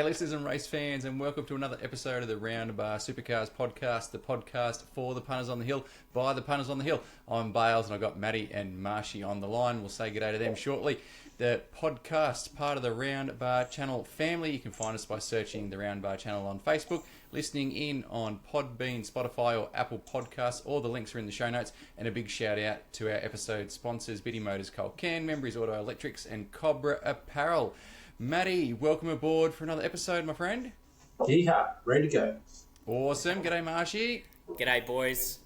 G'day listeners and race fans, and welcome to another episode of the Round Bar Supercars Podcast, the podcast for the punters on the hill, by the punters on the hill. I'm Bails and I've got Matty and Marshy on the line. We'll say g'day to them shortly. The podcast, part of the Round Bar channel family. You can find us by searching the Round Bar channel on Facebook, listening in on Podbean, Spotify or Apple Podcasts. All the links are in the show notes. And a big shout out to our episode sponsors, Biti Motors Culcairn, Membrey Auto Electrics and Cobrapparel. Matty, welcome aboard for another episode, my friend. Yeehaw, ready to go. Awesome. G'day, Marshy. G'day, boys.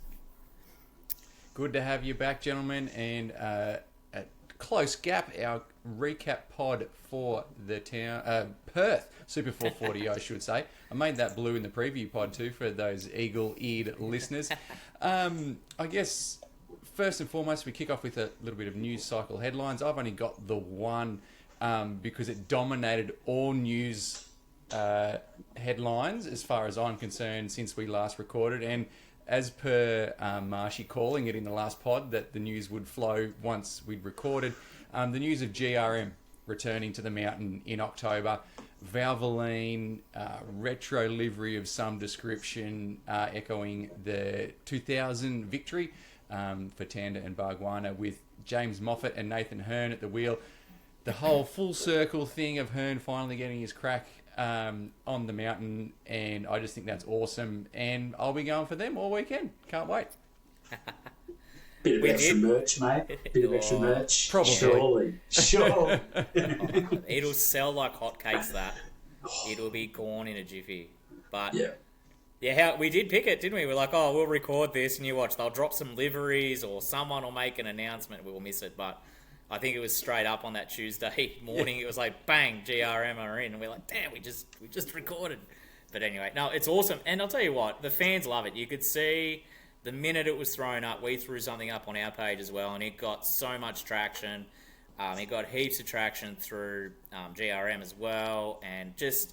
Good to have you back, gentlemen. And at close gap, our recap pod for the town, Perth Super 440, I should say. I made that blue in the preview pod too for those eagle-eared listeners. I guess first and foremost, we kick off with a little bit of news cycle headlines. I've only got the one because it dominated all news headlines as far as I'm concerned since we last recorded. And as per Marshy calling it in the last pod that the news would flow once we'd recorded, the news of GRM returning to the mountain in October, Valvoline, retro livery of some description, echoing the 2000 victory for Tander and Bargwana with James Moffat and Nathan Hearn at the wheel. The whole full circle thing of Hearn finally getting his crack on the mountain, and I just think that's awesome. And I'll be going for them all weekend. Can't wait. Bit of extra merch, mate. Bit of extra merch. Probably. Sure. It'll sell like hotcakes, that. It'll be gone in a jiffy. But yeah, we did pick it, didn't we? We're like, oh, we'll record this, and you watch, they'll drop some liveries or someone will make an announcement. We'll miss it, but I think it was straight up on that Tuesday morning. Yeah. It was like, bang, GRM are in. And we're like, damn, we just recorded. But anyway, no, it's awesome. And I'll tell you what, the fans love it. You could see the minute it was thrown up, we threw something up on our page as well, and it got so much traction. It got heaps of traction through GRM as well, and just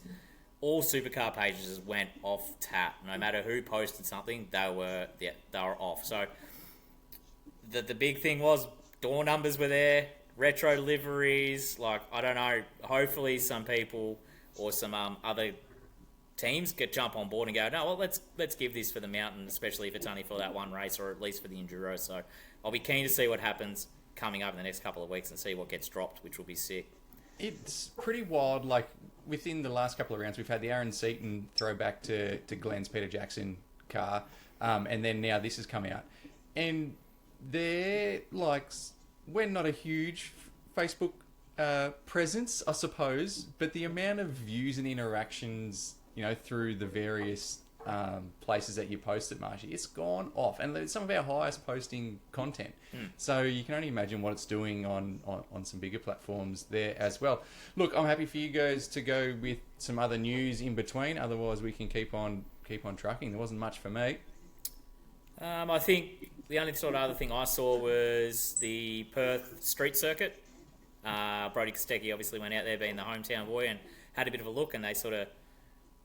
all supercar pages went off tap. No matter who posted something, they were off. So the big thing was, door numbers were there, retro liveries. Like, I don't know, hopefully some people or some other teams could jump on board and go, no, well, let's give this for the mountain, especially if it's only for that one race or at least for the enduro. So I'll be keen to see what happens coming up in the next couple of weeks and see what gets dropped, which will be sick. It's pretty wild. Like, within the last couple of rounds, we've had the Aaron Seaton throwback to Glenn's Peter Jackson car, and then now this has come out. And they're like, we're not a huge Facebook presence, I suppose, but the amount of views and interactions, through the various places that you posted, Marshy, it's gone off. And it's some of our highest posting content. So you can only imagine what it's doing on some bigger platforms there as well. Look, I'm happy for you guys to go with some other news in between. Otherwise, we can keep on trucking. There wasn't much for me. I think the only sort of other thing I saw was the Perth street circuit. Brody Kostecki obviously went out there being the hometown boy and had a bit of a look, and they sort of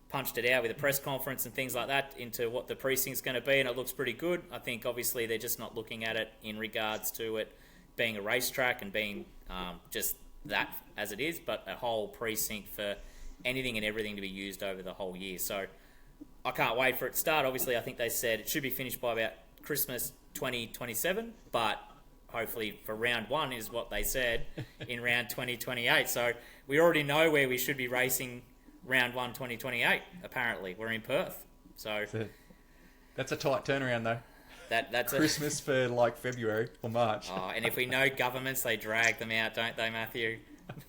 punched it out with a press conference and things like that into what the precinct's going to be, and it looks pretty good. I think obviously they're just not looking at it in regards to it being a racetrack and being just that as it is, but a whole precinct for anything and everything to be used over the whole year. So I can't wait for it to start. Obviously, I think they said it should be finished by about Christmas 2027, but hopefully for round one is what they said in round 2028. So we already know where we should be racing round 1 2028. Apparently we're in Perth, so that's a tight turnaround though. That's Christmas for like February or March. Oh, and if we know governments, they drag them out, don't they, Matthew?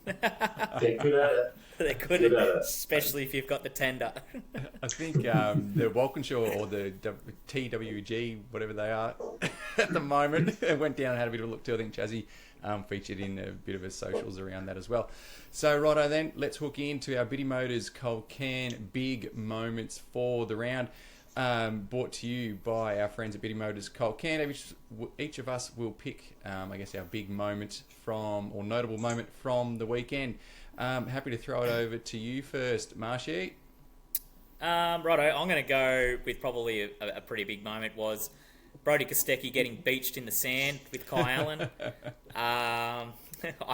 They're good at it. They're good at it, especially if you've got the tender. I think the Walkinshaw or the TWG, whatever they are at the moment, went down and had a bit of a look too. I think Chazzy featured in a bit of a socials around that as well. So righto then, let's hook into our Biti Motors Culcairn big moments for the round. Brought to you by our friends at Biti Motors Culcairn. Each of us will pick, I guess, our big moment or notable moment from the weekend. Happy to throw it over to you first, Marshy. Righto, I'm going to go with probably a pretty big moment was Brody Kostecki getting beached in the sand with Kai Allen. I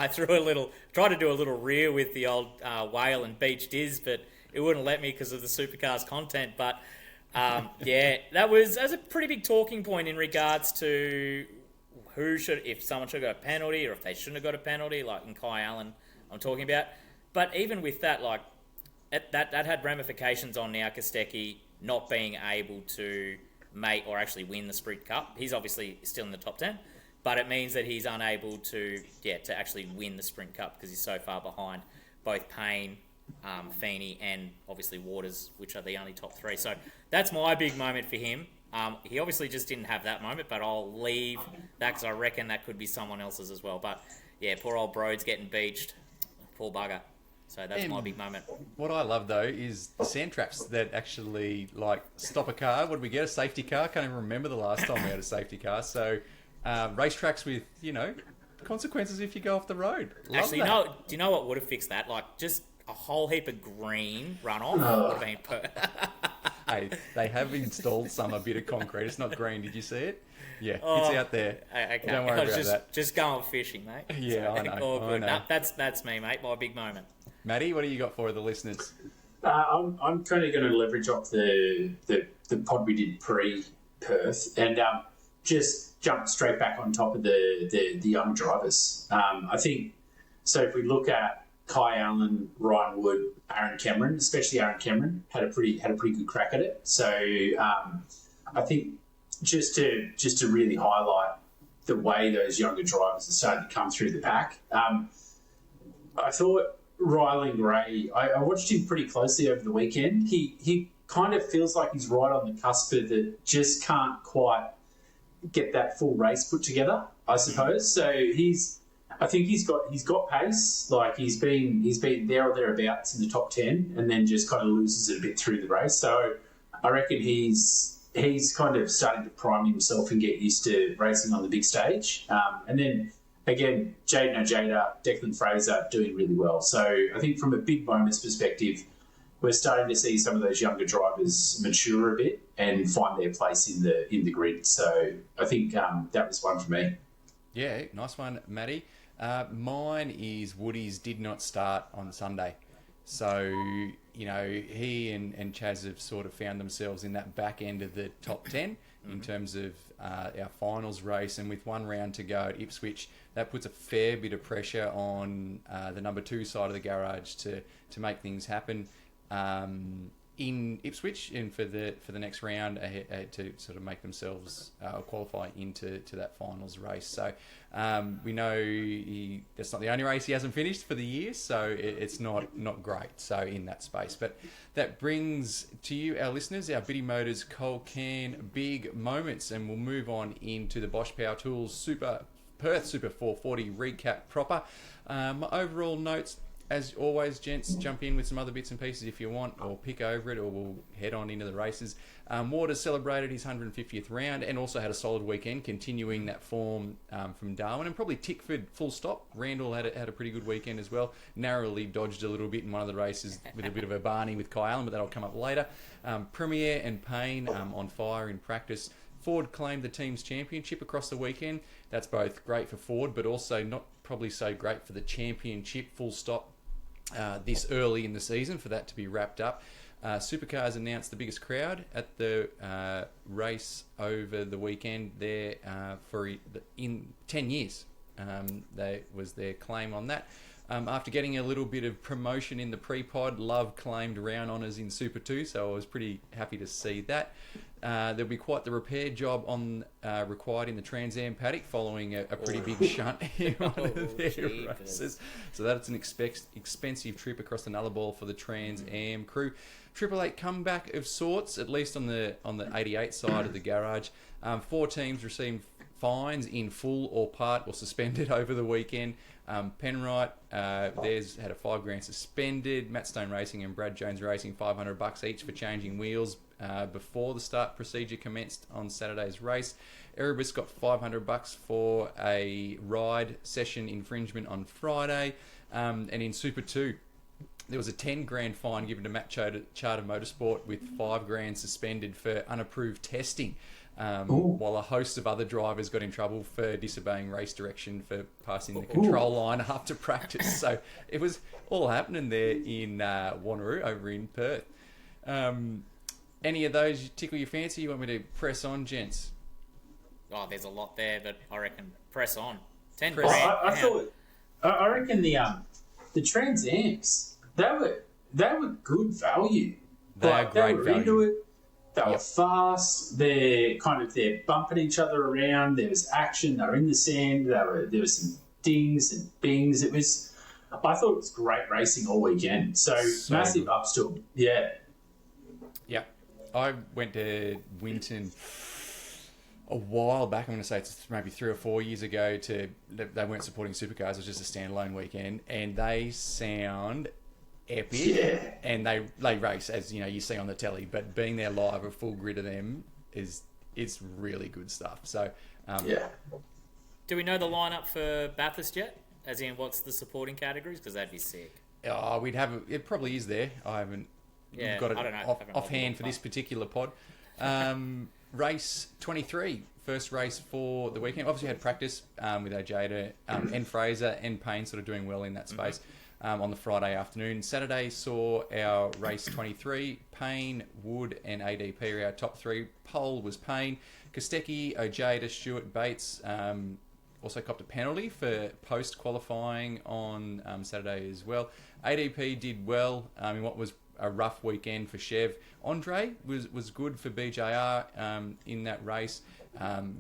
tried to do a little reel with the old whale and beach Diz, but it wouldn't let me because of the Supercars content. But that was a pretty big talking point in regards to if someone should have got a penalty or if they shouldn't have got a penalty, like in Kai Allen I'm talking about. But even with that, like that had ramifications on now Kostecki not being able to make or actually win the Sprint Cup. He's obviously still in the top 10, but it means that he's unable to actually win the Sprint Cup because he's so far behind both Payne, Feeney, and obviously Waters, which are the only top 3. So that's my big moment for him. He obviously just didn't have that moment, but I'll leave that because I reckon that could be someone else's as well. But yeah, poor old Broad's getting beached. Poor bugger. So that's my big moment. What I love though is the sand traps that actually like stop a car. What did we get? A safety car? I can't even remember the last time we had a safety car. So racetracks with consequences if you go off the road. Love actually, that. do you know what would have fixed that? Like just a whole heap of green runoff would have been. Hey, they have installed a bit of concrete. It's not green. Did you see it? Yeah, it's out there. Okay. Don't worry about that. Just going fishing, mate. Yeah, I know. All good. I know. No, that's me, mate. My big moment. Matty, what do you got for the listeners? I'm kind of going to leverage off the pod we did pre-Perth and just jump straight back on top of the young drivers. I think so. If we look at Kai Allen, Ryan Wood, Aaron Cameron, especially Aaron Cameron, had a pretty good crack at it. So I think just to really highlight the way those younger drivers are starting to come through the pack. I thought Rylan Gray, I watched him pretty closely over the weekend. He kind of feels like he's right on the cusp of that, just can't quite get that full race put together, I suppose. So I think he's got pace. Like he's been there or thereabouts in the top 10, and then just kind of loses it a bit through the race. So I reckon he's kind of starting to prime himself and get used to racing on the big stage. And then again, Jaden Ojeda, Declan Fraser doing really well. So I think from a big moments perspective, we're starting to see some of those younger drivers mature a bit and find their place in the grid. So I think that was one for me. Yeah, nice one, Matty. Mine is Woody's did not start on Sunday. So, he and Chaz have sort of found themselves in that back end of the top 10 in terms of our finals race. And with one round to go at Ipswich, that puts a fair bit of pressure on the number 2 side of the garage to make things happen in Ipswich and for the next round to sort of make themselves qualify into that finals race. So we know that's not the only race he hasn't finished for the year, so it's not great. So in that space, but that brings to you, our listeners, our Biti Motors Culcairn big moments, and we'll move on into the Bosch Power Tools Perth Super 440 recap proper. My overall notes. As always, gents, jump in with some other bits and pieces if you want, or pick over it, or we'll head on into the races. Waters celebrated his 150th round and also had a solid weekend, continuing that form from Darwin, and probably Tickford full stop. Randall had a pretty good weekend as well. Narrowly dodged a little bit in one of the races with a bit of a Barney with Kai Allen, but that'll come up later. Premier and Payne on fire in practice. Ford claimed the team's championship across the weekend. That's both great for Ford, but also not probably so great for the championship full stop. This early in the season for that to be wrapped up. Supercars announced the biggest crowd at the race over the weekend there in 10 years. That was their claim on that. After getting a little bit of promotion in the pre-pod, Love claimed round honours in Super 2, so I was pretty happy to see that. There'll be quite the repair job required in the Trans Am paddock following a pretty big shunt in one of their races. So that's an expensive trip across the Nullarbor for the Trans Am crew. 888 comeback of sorts, at least on the 88 side of the garage. 4 teams received fines in full or part or suspended over the weekend. Penrite, theirs had a $5,000 suspended. Matt Stone Racing and Brad Jones Racing $500 each for changing wheels before the start procedure commenced on Saturday's race. Erebus got $500 for a ride session infringement on Friday. And in Super 2, there was a $10,000 fine given to Matt Charter Motorsport with $5,000 suspended for unapproved testing. while a host of other drivers got in trouble for disobeying race direction for passing the control line after practice. So it was all happening there in Wanneroo over in Perth. Any of those tickle your fancy? You want me to press on, gents? Oh, there's a lot there, but I reckon press on. 10 grand. I reckon the Trans Amps, they were good value. They are great value. Into it. They were fast. They're bumping each other around. There was action. They were in the sand. There was some dings and bings. I thought it was great racing all weekend. So massive good. ups to them. Yeah. Yeah. I went to Winton a while back. I'm going to say it's maybe 3 or 4 years ago. They weren't supporting supercars. It was just a standalone weekend, and they sound epic. Yeah. And they race, as you know, you see on the telly. But being there live, a full grid of them it's really good stuff. So yeah. Do we know the lineup for Bathurst yet? As in, what's the supporting categories? Because that'd be sick. Oh, it probably is there. I haven't got it offhand for this particular pod. Race 23, first race for the weekend. Obviously had practice with Ojeda and Fraser and Payne sort of doing well in that space on the Friday afternoon. Saturday saw our race 23. Payne, Wood and ADP are our top three. Pole was Payne. Kostecki, Ojeda, Stewart, Bates also copped a penalty for post-qualifying on Saturday as well. ADP did well in what was a rough weekend for Chev. Andre was good for BJR in that race.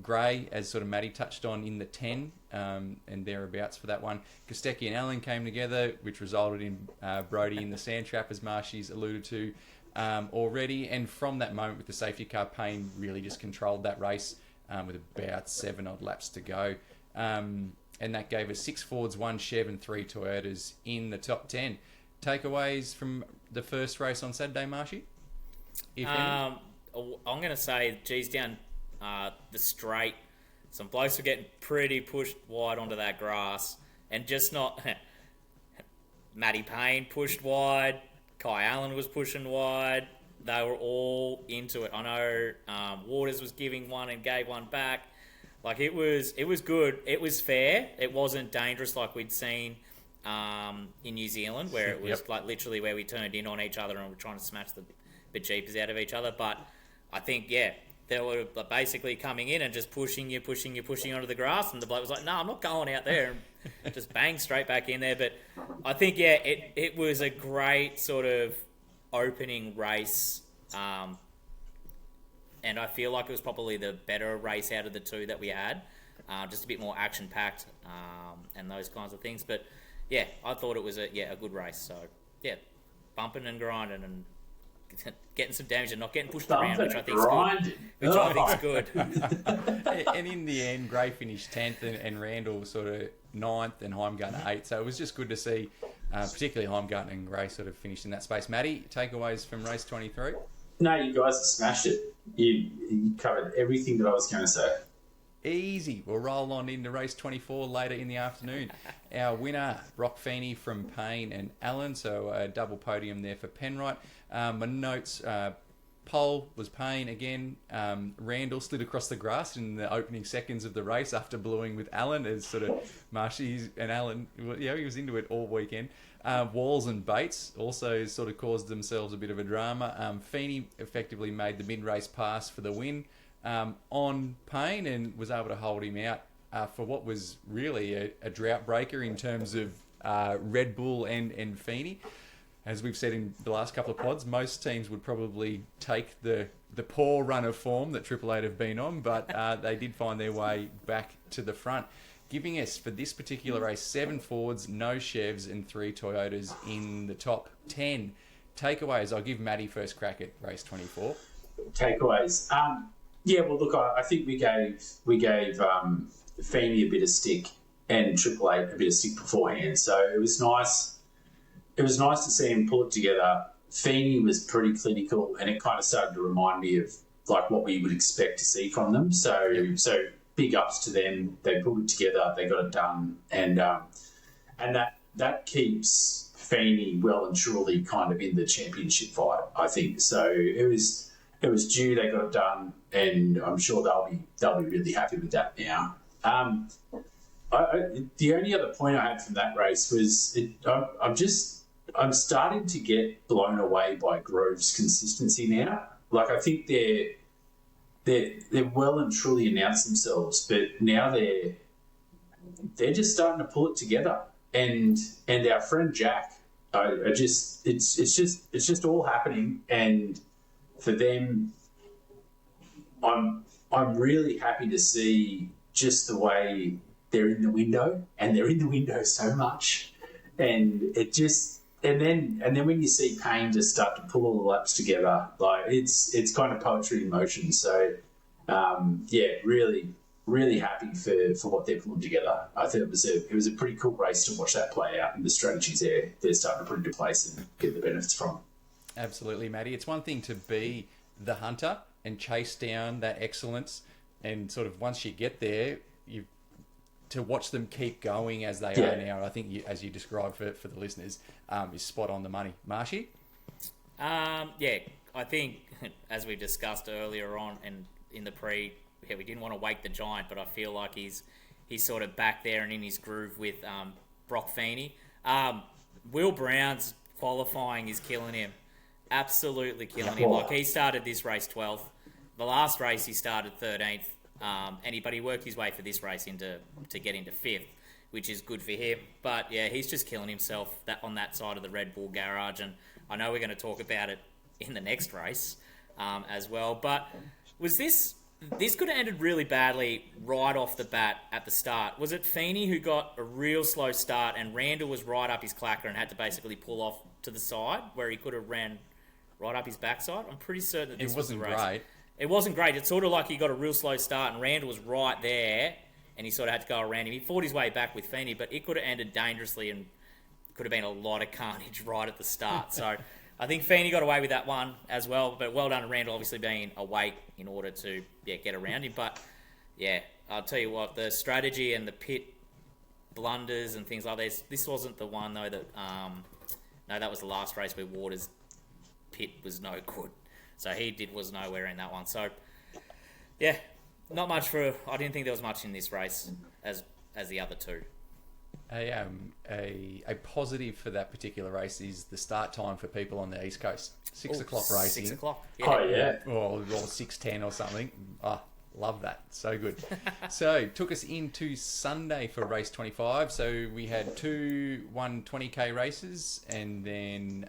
Gray, as sort of Matty touched on, in the 10 and thereabouts for that one. Kostecki and Allen came together, which resulted in Brody in the sand trap, as Marshy's alluded to already. And from that moment with the safety car, Payne really just controlled that race with about 7 odd laps to go. And that gave us 6 Fords, 1 Chev and 3 Toyotas in the top 10. Takeaways from the first race on Saturday, Marshy? I'm going to say, geez, down the straight, some blokes were getting pretty pushed wide onto that grass, and just not... Matty Payne pushed wide, Kai Allen was pushing wide, they were all into it. I know Waters was giving one and gave one back. Like, it was good. It was fair. It wasn't dangerous like we'd seen in New Zealand, where it was like literally where we turned in on each other and were trying to smash the bejeepers out of each other. But I think, they were basically coming in and just pushing you onto the grass, and the bloke was like, no, I'm not going out there, and just bang straight back in there. But I think, it was a great sort of opening race, and I feel like it was probably the better race out of the two that we had, just a bit more action-packed and those kinds of things. But I thought it was a good race. So bumping and grinding and getting some damage and not getting pushed around, which I think's good. And in the end, Gray finished 10th and Randall sort of 9th and Heimgartner 8th. So it was just good to see, particularly Heimgartner and Gray sort of finished in that space. Matty, takeaways from race 23? No, you guys smashed it. You covered everything that I was going to say. Easy. We'll roll on into race 24 later in the afternoon. Our winner, Brock Feeney from Payne and Allen, so a double podium there for Penrite. My notes, pole was Payne again. Randall slid across the grass in the opening seconds of the race after bluing with Allen, as sort of Marshy and Allen, he was into it all weekend. Walls and Bates also sort of caused themselves a bit of a drama. Feeney effectively made the mid-race pass for the win on Payne and was able to hold him out for what was really a drought breaker in terms of Red Bull and Feeney. As we've said in the last couple of pods, most teams would probably take the poor run of form that Triple Eight have been on, but they did find their way back to the front, giving us, for this particular race, 7 Fords, no Chevs and 3 Toyotas in the top 10. Takeaways, I'll give Matty first crack at race 24. Takeaways. Well, look, I think we gave Feeney a bit of stick and Triple Eight a bit of stick beforehand, so it was nice. It was nice to see him pull it together. Feeney was pretty clinical, and it kind of started to remind me of like what we would expect to see from them. So big ups to them. They pulled it together. They got it done, and that keeps Feeney well and truly kind of in the championship fight, I think. So it was it was due. They got it done, and I'm sure they'll be really happy with that now. The only other point I had from that race was I'm starting to get blown away by Grove's consistency now. Like, I think they're well and truly announced themselves, but now they're just starting to pull it together. And our friend Jack, it's just all happening. And for them, I'm really happy to see just the way they're in the window, and they're in the window so much, and it just and then when you see Payne just start to pull all the laps together, like it's kind of poetry in motion. So really really happy for what they're pulling together. I think it was a pretty cool race to watch that play out, and the strategies they're starting to put into place and get the benefits from. Absolutely, Matty. It's one thing to be the hunter and chase down that excellence, and sort of once you get there, to watch them keep going as they are now. I think, as you described for the listeners, is spot on the money. Marshy? I think, as we discussed earlier on and in the we didn't want to wake the giant, but I feel like he's sort of back there and in his groove with Brock Feeney. Will Brown's qualifying is killing him. Absolutely killing him. Like, he started this race 12th. The last race he started 13th. But he worked his way for this race to get into 5th, which is good for him. But yeah, he's just killing himself on that side of the Red Bull garage, and I know we're going to talk about it in the next race as well. But was this could have ended really badly right off the bat at the start? Was it Feeney who got a real slow start and Randall was right up his clacker and had to basically pull off to the side where he could have ran right up his backside? I'm pretty certain that this wasn't the race. Great. It wasn't great. It's sort of like he got a real slow start and Randall was right there and he sort of had to go around him. He fought his way back with Feeney, but it could have ended dangerously and could have been a lot of carnage right at the start. So I think Feeney got away with that one as well, but well done to Randall, obviously being awake in order to get around him. But yeah, I'll tell you what, the strategy and the pit blunders and things like this wasn't the one though that no, that was the last race where Waters' pit was no good. So was nowhere in that one. So, yeah, not much I didn't think there was much in this race as the other two. A positive for that particular race is the start time for people on the East Coast. 6 o'clock racing. 6 o'clock. Yeah. Oh, yeah. Or 6:10 or something. Love that. So good. So, took us into Sunday for race 25. So, we had two 120k races and then...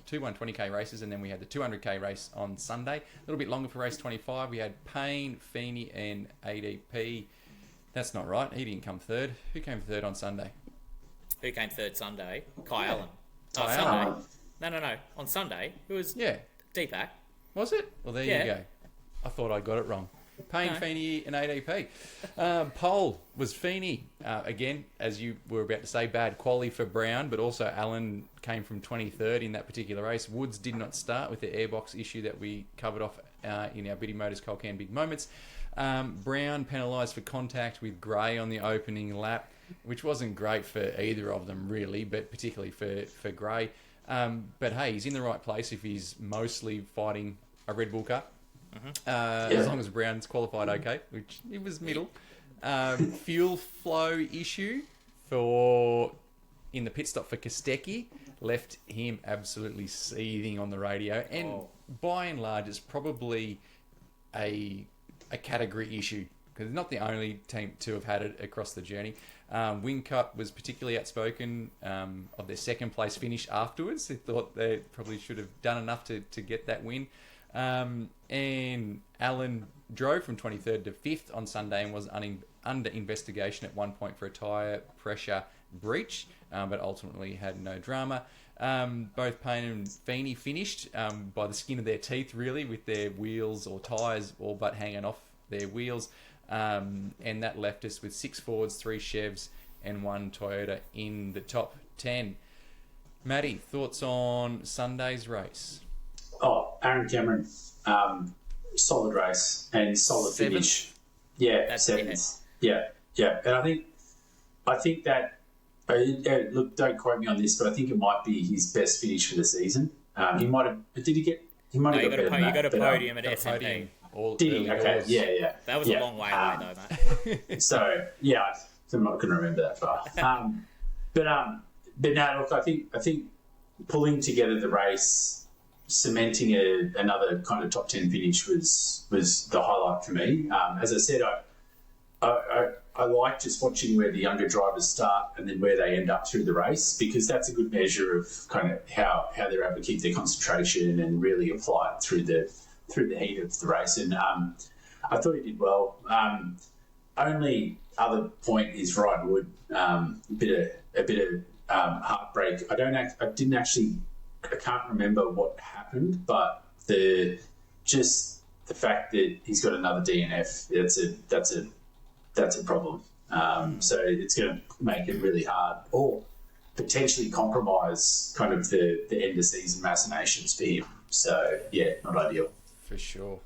two 120k races, and then we had the 200k race on Sunday. A little bit longer for race 25. We had Payne, Feeney, and ADP. That's not right. He didn't come third. Who came third on Sunday? Who came third Sunday? Kai Allen. Kai Allen. No. On Sunday, it was Deepak. Was it? Well, there you go. I thought I got it wrong. Payne, Feeney, and ADP. Pole was Feeney. Again, as you were about to say, bad quality for Brown, but also Allen came from 23rd in that particular race. Woods did not start with the airbox issue that we covered off in our Biti Motors Culcairn Big Moments. Brown penalised for contact with Gray on the opening lap, which wasn't great for either of them really, but particularly for Gray. But hey, he's in the right place if he's mostly fighting a Red Bull Cup. As long as Brown's qualified okay, which it was middle. Fuel flow issue in the pit stop for Kostecki left him absolutely seething on the radio, and by and large it's probably a category issue because it's not the only team to have had it across the journey. Wingcup was particularly outspoken of their second place finish afterwards. They thought they probably should have done enough to get that win. And Allen drove from 23rd to 5th on Sunday and was under investigation at one point for a tyre pressure breach, but ultimately had no drama. Both Payne and Feeney finished by the skin of their teeth, really, with their wheels or tyres all but hanging off their wheels. And that left us with 6 Fords, 3 Chevs, and 1 Toyota in the top 10. Matty, thoughts on Sunday's race? Aaron Cameron, solid race and solid finish. Yeah, 7th. Yeah. And I think that look, don't quote me on this, but I think it might be his best finish for the season. He might have. Did he He might No, have you got got a but, podium at got a SMP. podium. All Did he? early Okay, doors. yeah. That was a long way away, though, mate. So yeah, I'm not going to remember that far. But no, look, I think pulling together the race, cementing another kind of top 10 finish was the highlight for me. As I said, I like just watching where the younger drivers start and then where they end up through the race, because that's a good measure of kind of how they're able to keep their concentration and really apply it through the heat of the race. And I thought he did well. Only other point is Ryan Wood. A bit of heartbreak. I can't remember what happened, but the fact that he's got another DNF, that's a problem. So it's going to make it really hard, or potentially compromise kind of the end of season machinations for him. So yeah, not ideal. For sure.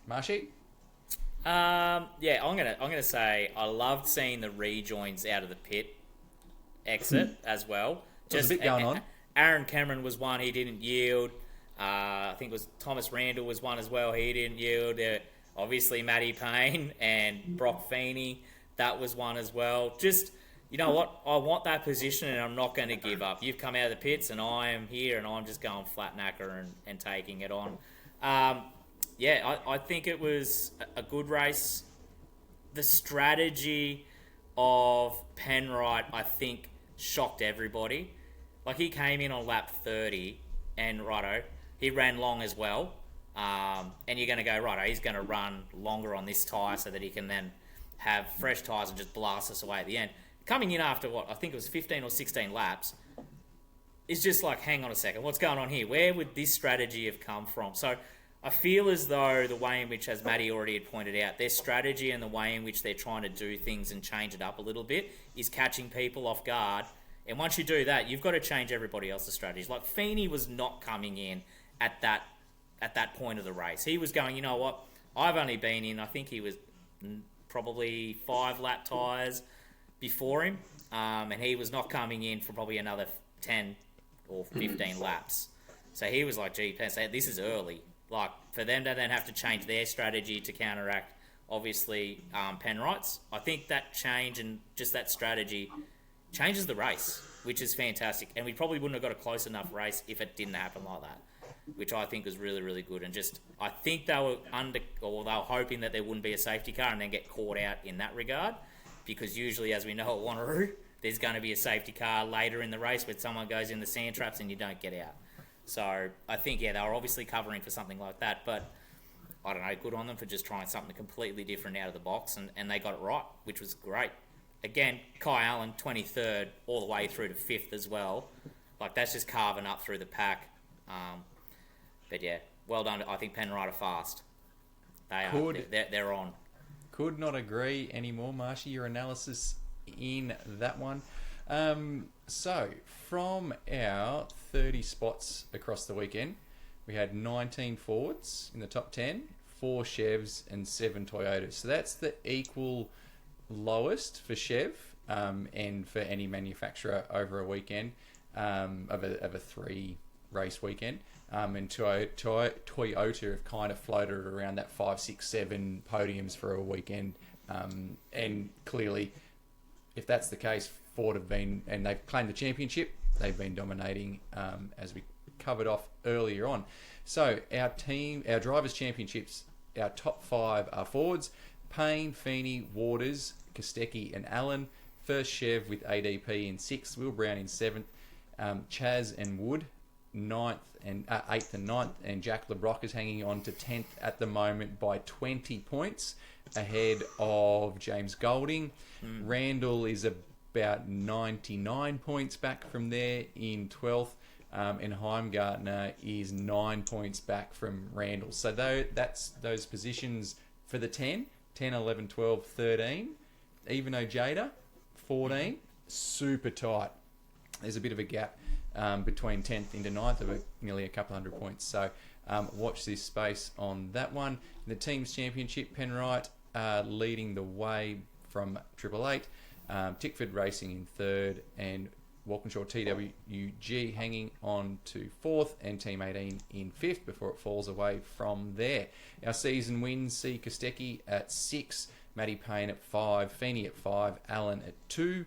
Marshy? Yeah, I'm gonna say I loved seeing the rejoins out of the pit exit as well. There's a bit going on. Aaron Cameron was one, he didn't yield. I think it was Thomas Randall was one as well, he didn't yield. Obviously Matty Payne and Brock Feeney, that was one as well. Just, you know what, I want that position and I'm not going to give up. You've come out of the pits and I am here and I'm just going flat knacker and taking it on. I think it was a good race. The strategy of Penrite, I think, shocked everybody. Like, he came in on lap 30 and, he ran long as well. And you're going to go, he's going to run longer on this tyre so that he can then have fresh tyres and just blast us away at the end. Coming in after, I think it was 15 or 16 laps, it's just like, hang on a second, what's going on here? Where would this strategy have come from? So I feel as though the way in which, as Matty already had pointed out, their strategy and the way in which they're trying to do things and change it up a little bit is catching people off guard. And once you do that, you've got to change everybody else's strategies. Like, Feeney was not coming in at that point of the race. He was going, you know what, I've only been in, I think he was probably 5 lap tyres before him, and he was not coming in for probably another 10 or 15 laps. So he was like, gee, this is early. Like, for them to then have to change their strategy to counteract, obviously, Penrite's, I think that change and just that strategy changes the race, which is fantastic. And we probably wouldn't have got a close enough race if it didn't happen like that, which I think was really, really good. And just, I think they were hoping that there wouldn't be a safety car and then get caught out in that regard, because usually, as we know at Wanneroo, there's going to be a safety car later in the race where someone goes in the sand traps and you don't get out. So I think, they were obviously covering for something like that, but I don't know, good on them for just trying something completely different out of the box, and they got it right, which was great. Again, Kai Allen, 23rd, all the way through to 5th as well. Like, that's just carving up through the pack. But yeah, well done. I think Penrite are fast. They are. They're on. Could not agree anymore, Marshy. Your analysis in that one. So, from our 30 spots across the weekend, we had 19 Fords in the top 10, 4 Chevs and 7 Toyotas. So that's the equal lowest for Chev and for any manufacturer over a weekend of a 3-race weekend. And Toyota have kind of floated around that 5, 6, 7 podiums for a weekend. And clearly, if that's the case, Ford have been, and they've claimed the championship, they've been dominating, as we covered off earlier on. So our drivers' championships, our top 5 are Fords: Payne, Feeney, Waters, Kostecki and Allen. First Chev with ADP in 6th, Will Brown in 7th, Chaz and Wood 8th and 9th, and Jack LeBrock is hanging on to 10th at the moment by 20 points ahead of James Golding. Randall is about 99 points back from there in 12th, and Heimgartner is 9 points back from Randall. So that's those positions for the 10, 11, 12, 13. Even though Jada, 14, super tight. There's a bit of a gap between 10th into 9th of nearly a couple hundred points. So watch this space on that one. In the team's championship, Penrite leading the way from Triple Eight. Tickford Racing in 3rd, and Walkinshaw TWG hanging on to 4th and Team 18 in 5th before it falls away from there. Our season wins see Kostecki at 6, Matty Payne at 5, Feeney at 5, Allen at 2,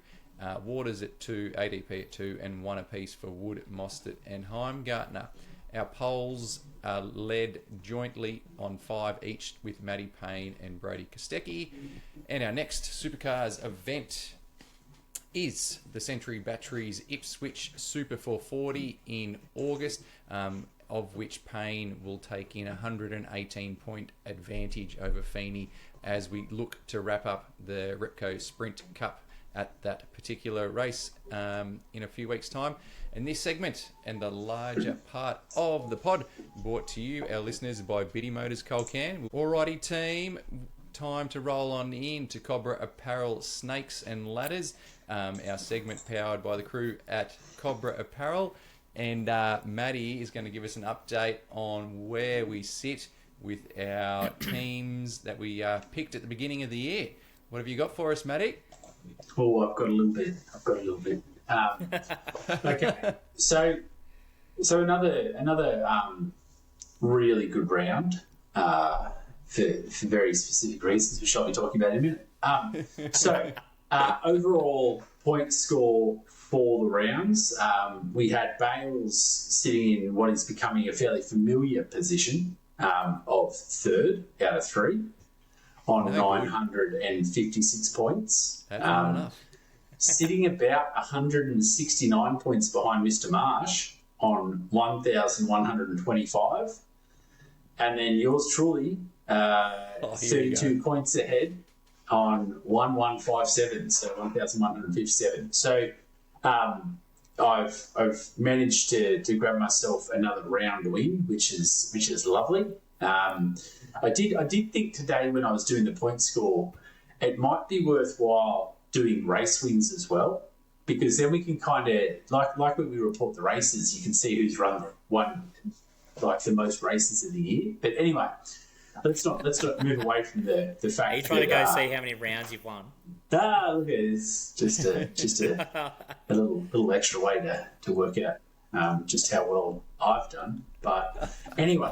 Waters at 2, ADP at 2, and 1 apiece for Wood, Mostert and Heimgartner. Our polls are led jointly on 5 each with Matty Payne and Brody Kostecki. And our next Supercars event is the Century Batteries Ipswich Super 440 in August, of which Payne will take in a 118-point advantage over Feeney as we look to wrap up the Repco Sprint Cup at that particular race in a few weeks' time. And this segment and the larger part of the pod brought to you, our listeners, by Biti Motors Culcairn. Alrighty, team, time to roll on in to Cobrapparel Snakes and Ladders, our segment powered by the crew at Cobrapparel. And Matty is going to give us an update on where we sit with our teams that we picked at the beginning of the year. What have you got for us, Matty? Oh, I've got a little bit. Okay, so another really good round for very specific reasons, which I'll be talking about in a minute. Overall point score for the rounds, we had Bails sitting in what is becoming a fairly familiar position of 3rd out of 3 on 956 points. That's not enough. Sitting about 169 points behind Mr. Marsh on 1,125. And then yours truly, 32 points ahead on 1,157, so 1,157. So I've managed to grab myself another round win, which is lovely. I did think today when I was doing the point score, it might be worthwhile doing race wins as well, because then we can kind of like when we report the races, you can see who's won like the most races of the year. But anyway, let's not move away from the fact. Are you trying to go see how many rounds you've won? Look at this, just a little extra way to work out just how well I've done. But anyway,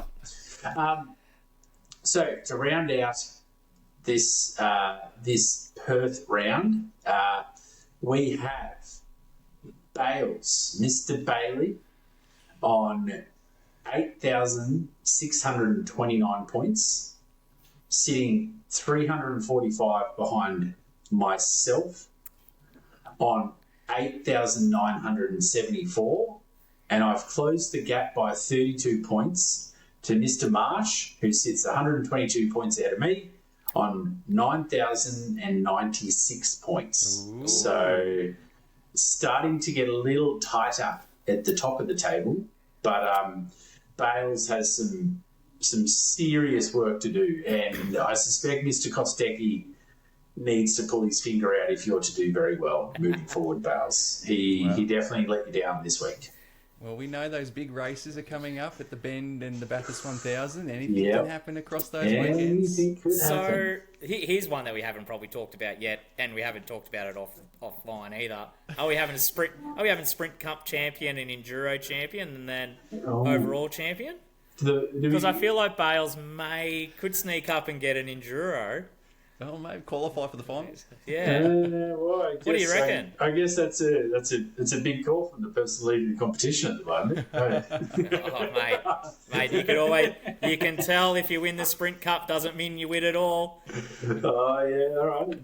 so to round out this Perth round, we have Bails, Mr. Bailey, on 8,629 points, sitting 345 behind myself on 8,974, and I've closed the gap by 32 points to Mr. Marsh, who sits 122 points ahead of me on 9,096 points. Ooh. So starting to get a little tighter at the top of the table, but Bales has some serious work to do, and I suspect Mr. Kostecki needs to pull his finger out if you're to do very well moving forward, Bales. He definitely let you down this week. Well, we know those big races are coming up at the Bend and the Bathurst 1000. Anything can happen across those weekends. So here's one that we haven't probably talked about yet, and we haven't talked about it offline either. Are we having Sprint Cup champion and Enduro champion, and then overall champion? Because I feel like Bales could sneak up and get an Enduro. Well, maybe qualify for the finals. Yeah. What do you reckon? I guess that's a big call from the person leading the competition at the moment. Mate, you can tell if you win the Sprint Cup doesn't mean you win it all. Oh yeah, all right. A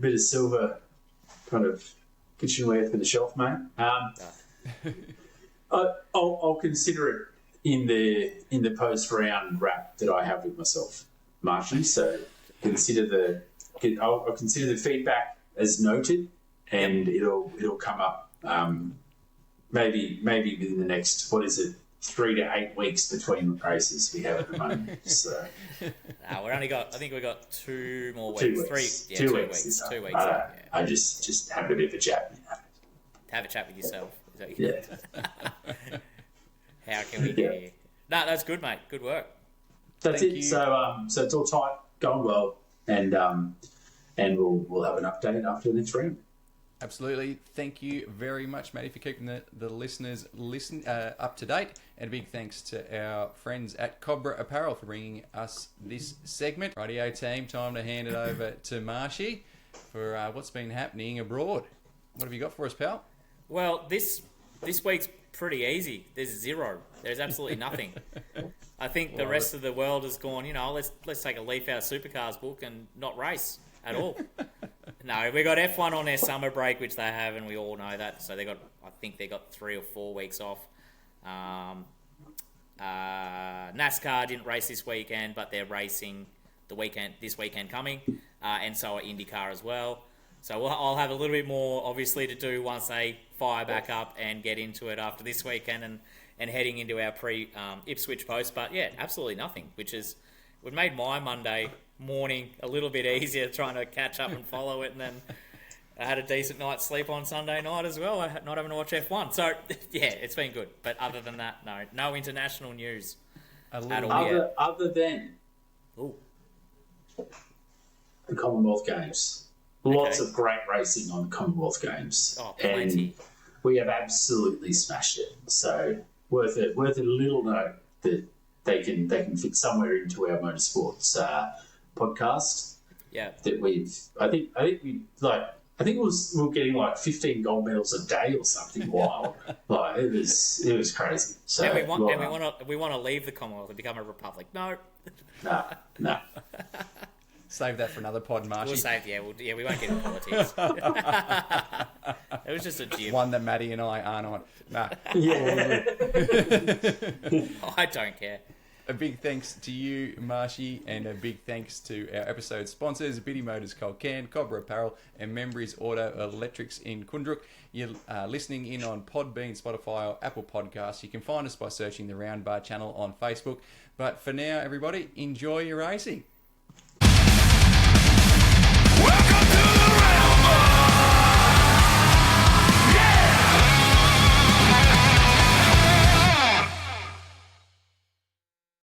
bit of silver kind of kitchenware for the shelf, mate. I'll consider it in the post round wrap that I have with myself, Marshy. So I'll consider the feedback as noted, and it'll come up maybe within the next 3 to 8 weeks between races we have at the moment. So I think we've got 2 more weeks. 2 weeks. 2 weeks. 2 weeks. I just having a bit of a chat. Have a chat with yourself. Yeah. How can we get you? No, that's good, mate. Good work. That's it. So it's all tight, going well, and we'll have an update after the next round. Absolutely. Thank you very much, Matty, for keeping the listeners up to date. And a big thanks to our friends at Cobrapparel for bringing us this segment. Rightio team, time to hand it over to Marshy for what's been happening abroad. What have you got for us, pal? Well, this week's pretty easy. There's zero. There's absolutely nothing. I think the rest of the world has gone, let's take a leaf out of Supercars book and not race at all. No, we got F1 on their summer break, which they have, and we all know that. So I think they got 3 or 4 weeks off. NASCAR didn't race this weekend, but they're racing this weekend coming, and so are IndyCar as well. So I'll have a little bit more, obviously, to do once they fire back up and get into it after this weekend and heading into our pre-Ipswich post. But yeah, absolutely nothing, which would made my Monday morning a little bit easier trying to catch up and follow it, and then I had a decent night's sleep on Sunday night as well, not having to watch F1. So yeah, it's been good. But other than that, no international news at all yet. Other than the Commonwealth Games. Lots of great racing on Commonwealth Games. Oh, plenty. And we have absolutely smashed it. So worth a little note that they can fit somewhere into our motorsports podcast. Yeah. That we were getting like 15 gold medals a day or something wild. Like it was crazy. So and we want to leave the Commonwealth and become a republic. No. No. Save that for another pod, Marshy. We won't get into politics. It was just a jib. One that Matty and I aren't on. Nah. Yeah. I don't care. A big thanks to you, Marshy, and a big thanks to our episode sponsors, Biti Motors Culcairn, Cobrapparel, and Membrey's Auto Electrics in Kundruk. You're listening in on Podbean, Spotify, or Apple Podcasts. You can find us by searching the Round Bar channel on Facebook. But for now, everybody, enjoy your racing.